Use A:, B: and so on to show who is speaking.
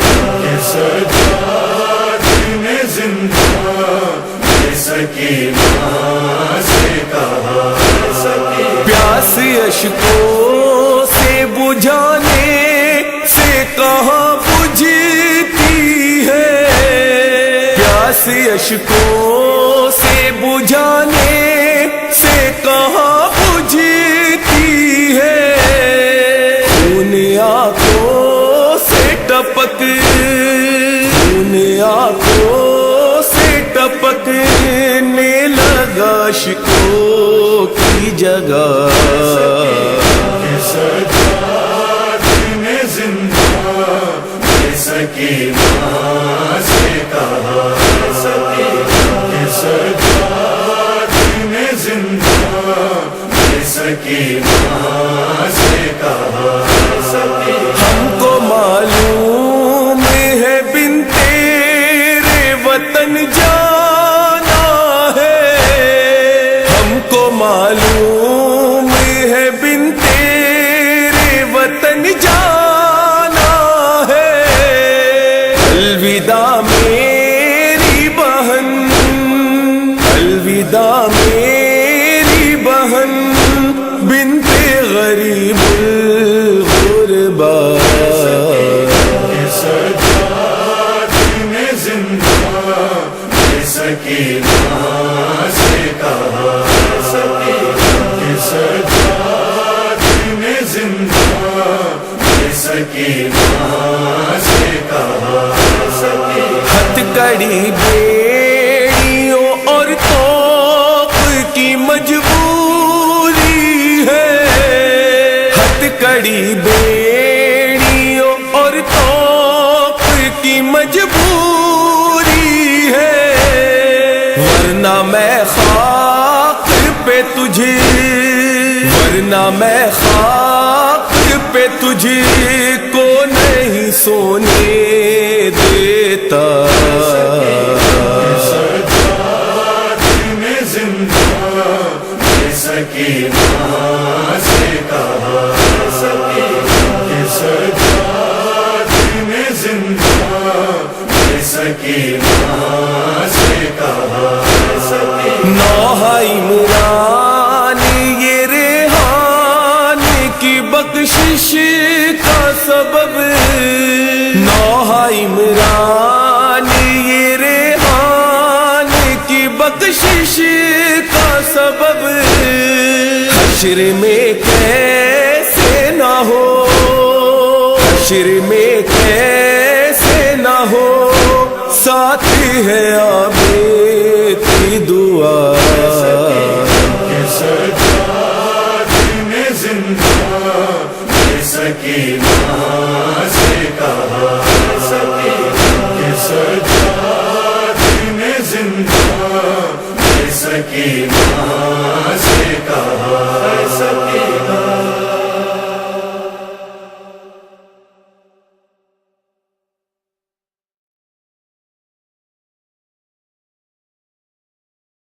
A: کہ سجاد نے زندہ بے سکینہ سے کہا
B: پیاس اشکوں سے بجھانے سے کہاں بجھتی ہے پیاس اشکوں سے بجھانے سے کہاں بجھتی ہے خون آنکھوں سے ٹپک خون آنکھوں سے ٹپکنے لگا اشکوں کی جگہ
A: کہ سجاد نے زندہ بے سکینہ سے کہا سکینہ سے کہا
B: ہم کو معلوم ہے بن تیرے وطن جانا ہے، ہم کو معلوم ہے بن تیرے وطن جانا ہے، الوداع میری بہن، الوداع میری بہن بنت غریب الغربا،
A: سجاد میں زندہ سکینہ سے کہا سجاد میں زندہ سکینہ سے کہا
B: ہتھ کڑی بیڑیوں اور توق کی مجبوری ہے، ہتھ کڑی بیڑیوں اور توق کی مجبوری ہے، ورنہ میں خاک پہ تجھے، ورنہ میں خاک پہ تجھے کو نہیں سونے دیتا،
A: سجاد میں زندہ سکینہ سے کہا سجاد میں زندہ سکینہ سے کہا
B: نوح عمران یہ ریحان کی بخشش کا سبب، نوح عمران یہ ریحان کی بخشش کا سبب، حشر میں کیسے نہ ہو، حشر میں کیسے نہ ہو، ساتھ ہے آب کی دعا،
A: سجاد میں زندہ سکینہ سے کہا سجاد میں زندہ سکینہ سے کہا